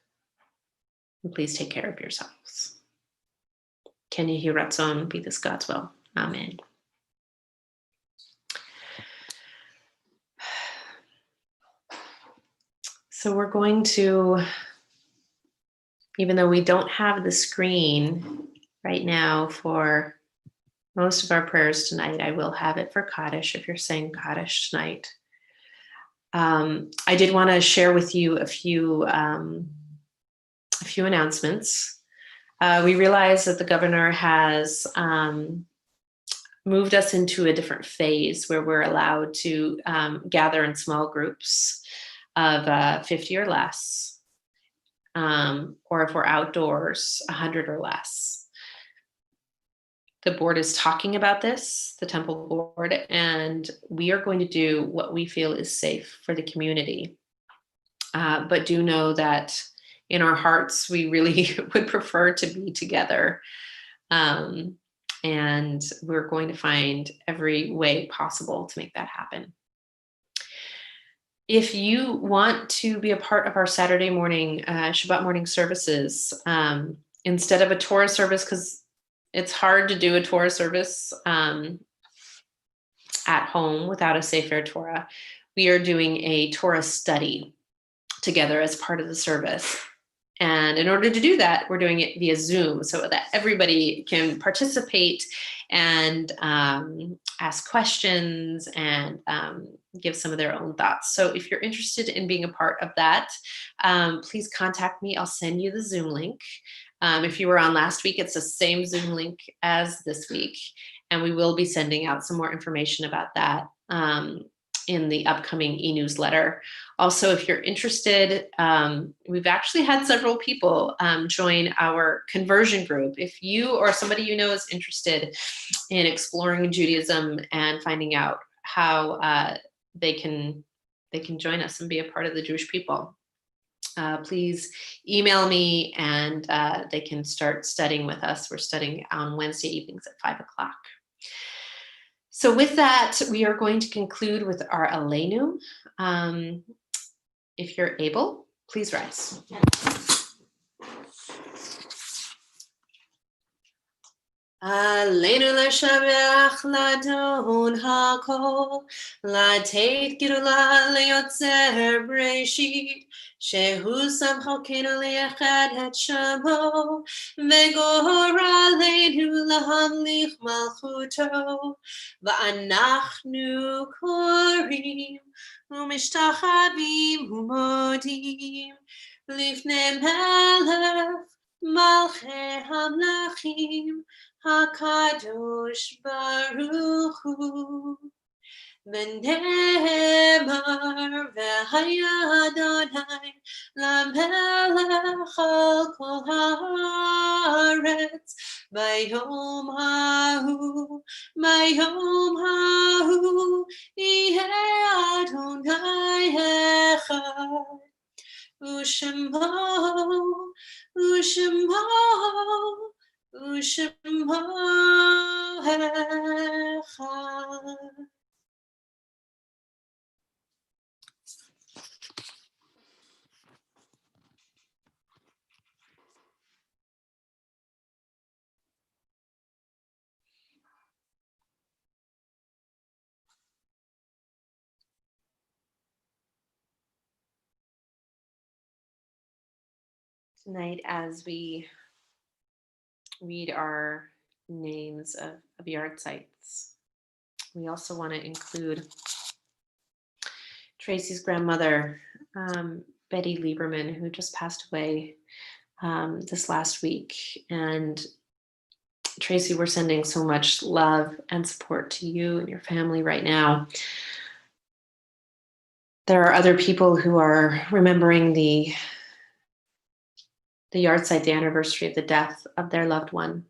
And please take care of yourselves. Ken Yehi Ratzon, be this God's will. Amen. So we're going to, even though we don't have the screen right now for most of our prayers tonight. I will have it for Kaddish if you're saying Kaddish tonight. I did want to share with you a few announcements. We realize that the governor has moved us into a different phase where we're allowed to gather in small groups of 50 or less, or if we're outdoors, 100 or less. The board is talking about this, the temple board, and we are going to do what we feel is safe for the community. But do know that in our hearts, we really would prefer to be together. And we're going to find every way possible to make that happen. If you want to be a part of our Saturday morning, Shabbat morning services, instead of a Torah service, because it's hard to do a Torah service at home without a Sefer Torah, we are doing a Torah study together as part of the service. And in order to do that, we're doing it via Zoom so that everybody can participate and ask questions and give some of their own thoughts. So if you're interested in being a part of that, please contact me. I'll send you the Zoom link. If you were on last week, it's the same Zoom link as this week. And we will be sending out some more information about that in the upcoming e-newsletter. Also, if you're interested, we've actually had several people join our conversion group. If you or somebody you know is interested in exploring Judaism and finding out how they can join us and be a part of the Jewish people, please email me and they can start studying with us. We're studying on Wednesday evenings at 5 o'clock. So with that, we are going to conclude with our Aleinu. If you're able, please rise. Aleinu l'shabeach l'adon hakol, l'teit gidula le'yotzer breshit, shehu samchokenu li'echad et shamo, ve'gora aleinu lahamlich malchuto, va'anachnu korim, u'mishtachavim u'modim, lifnei melech malchei hamlachim, HaKadosh Baruch Hu, V'nemar v'haya Adonai lamelech al kol haaretz, Bayom hahu, yihei Adonai echad, U'shemo, U'shemo echad. Tonight, as we read our names of yard sites, we also want to include Tracy's grandmother, Betty Lieberman, who just passed away this last week. And Tracy, we're sending so much love and support to you and your family right now. There are other people who are remembering the yard site, the anniversary of the death of their loved one.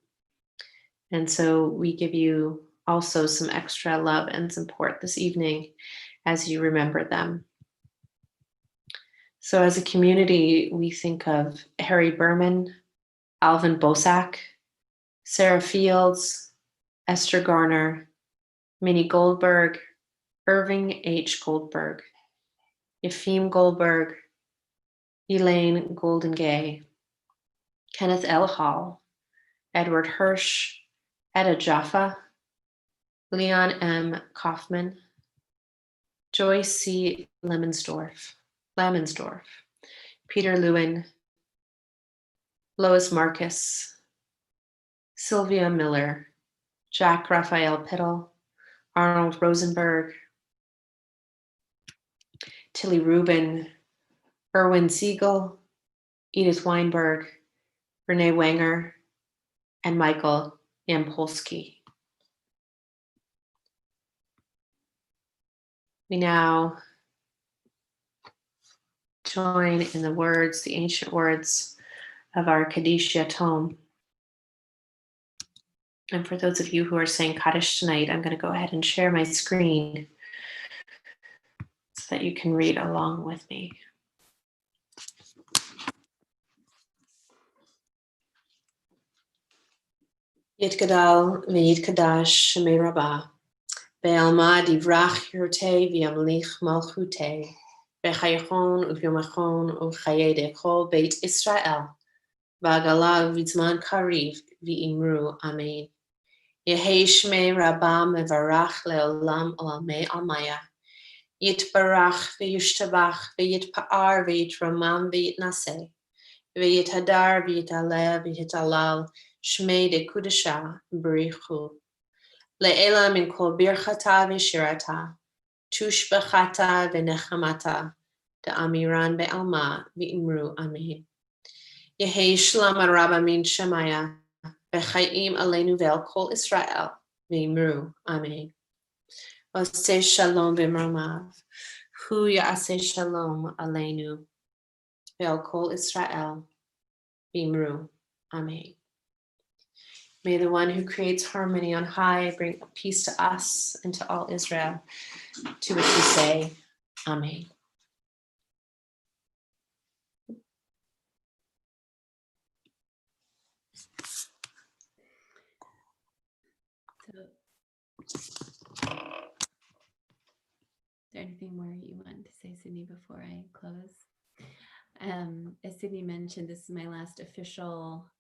And so we give you also some extra love and support this evening as you remember them. So as a community, we think of Harry Berman, Alvin Bosak, Sarah Fields, Esther Garner, Minnie Goldberg, Irving H. Goldberg, Yefim Goldberg, Elaine Goldengay, Kenneth L. Hall, Edward Hirsch, Etta Jaffa, Leon M. Kaufman, Joyce C. Lamensdorf, Peter Lewin, Lois Marcus, Sylvia Miller, Jack Raphael Piddle, Arnold Rosenberg, Tilly Rubin, Erwin Siegel, Edith Weinberg, Renee Wenger, and Michael Yampolsky. We now join in the words, the ancient words of our Kaddish Yatom. And for those of you who are saying Kaddish tonight, I'm going to go ahead and share my screen so that you can read along with me. Yitgadal v'yitkadash shemei Rabbah, ve'alma divrach yirtei v'yamlich malchutei, ve'chayachon u'vyomachon u'chayei kol beit Israel, v'agala v'zman kariv v'imru amen. Yehei shmei Rabbah mevarach le'olam olamei almaya, yitbarach v'yishtabach v'yitpa'ar v'yitramam v'yitnaseh, v'yithadar v'yitaleh v'yitalal Shmei de Kudasha Barichu Le'ela min kol birchata v'shirata Tushbachata v'nechamata Da'amiran be'alma v'imru amen. Yehei shlam rabba min shemaya V'chayim aleinu ve'al kol Israel v'imru amen. Oseh shalom v'mromav Hu ya'aseh shalom aleinu ve'al kol Israel v'imru amen. May the one who creates harmony on high bring peace to us and to all Israel, to which we say, Amen. So, is there anything more you want to say, Sydney, before I close? As Sydney mentioned, this is my last official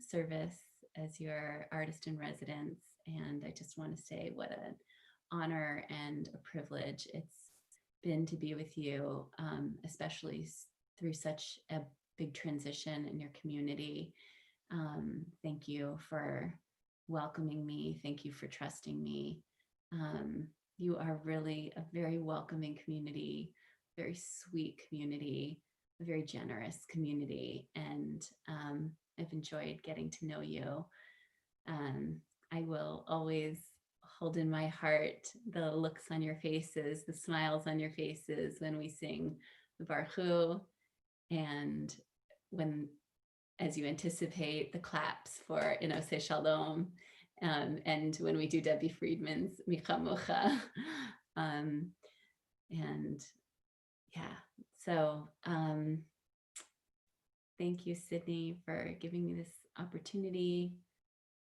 service as your artist in residence, and I just want to say what an honor and a privilege it's been to be with you, especially through such a big transition in your community. Thank you for welcoming me. Thank you for trusting me. You are really a very welcoming community, very sweet community, a very generous community, and I've enjoyed getting to know you. I will always hold in my heart the looks on your faces, the smiles on your faces when we sing the Baruch Hu, and when, as you anticipate, the claps for Oseh Shalom, and when we do Debbie Friedman's Micha Mocha. And yeah, so thank you, Sydney, for giving me this opportunity.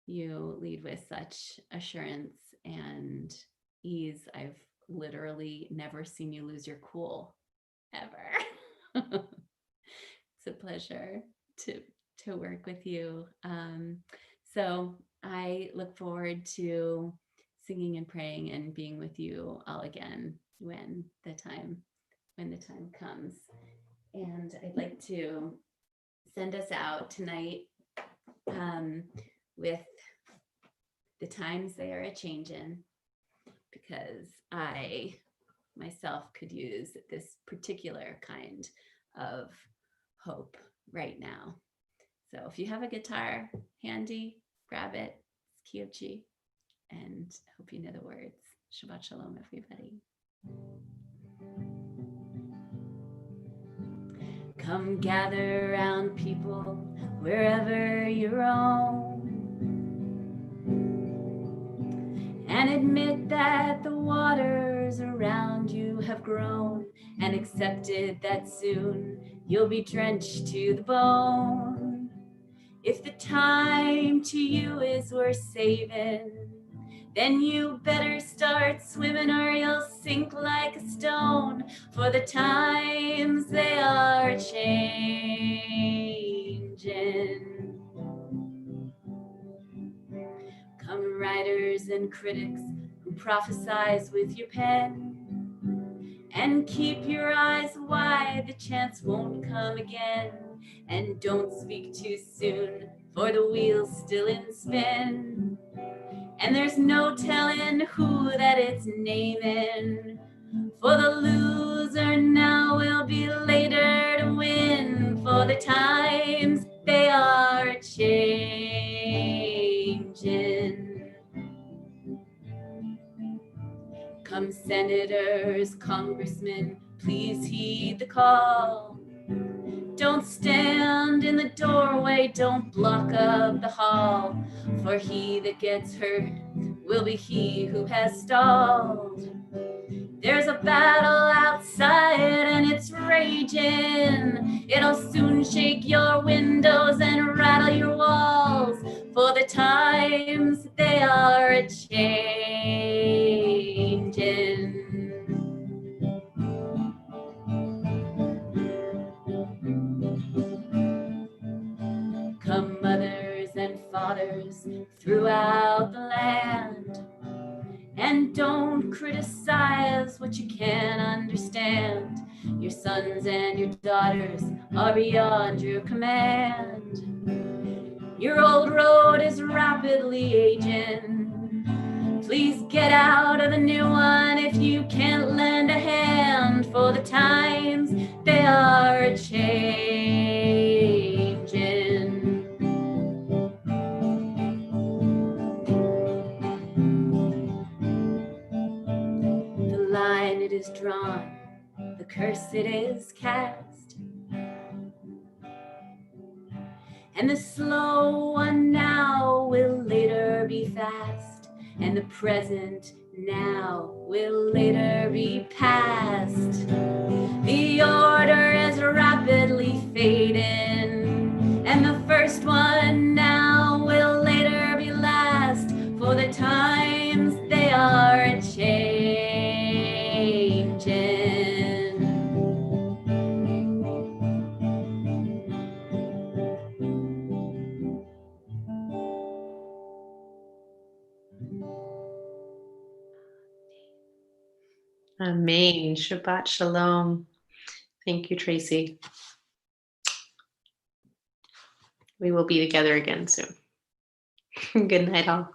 You lead with such assurance and ease. I've literally never seen you lose your cool, ever. It's a pleasure to work with you. So I look forward to singing and praying and being with you all again when the time comes. And I'd like to send us out tonight with the times they are a changin', because I myself could use this particular kind of hope right now. So if you have a guitar handy, grab it. It's Kiyuchi, and I hope you know the words. Shabbat Shalom, everybody. Come gather around people wherever you roam, and admit that the waters around you have grown, and accepted that soon you'll be drenched to the bone. If the time to you is worth saving, then you better start swimming or you'll sink like a stone, for the times they are changing. Come writers and critics who prophesize with your pen, and keep your eyes wide, the chance won't come again. And don't speak too soon, for the wheel's still in spin. and there's no telling who that it's naming. For the loser now will be later to win, for the times they are changing. Come senators, congressmen, please heed the call. Don't stand in the doorway, don't block up the hall, for he that gets hurt will be he who has stalled. There's a battle outside and it's raging. It'll soon shake your windows and rattle your walls, for the times they are a-changing. Come mothers and fathers throughout the land, and don't criticize what you can't understand. Your sons and your daughters are beyond your command. Your old road is rapidly aging. Please get out of the new one if you can't lend a hand, for the times they are a-changing. The line it is drawn, the curse it is cast, and the slow one now will later be fast, and the present now will later be past. The order is rapidly fading, and the first one now will later be last, for the times they are a-changing. Amen. Shabbat Shalom. Thank you, Tracy. We will be together again soon. Good night, all.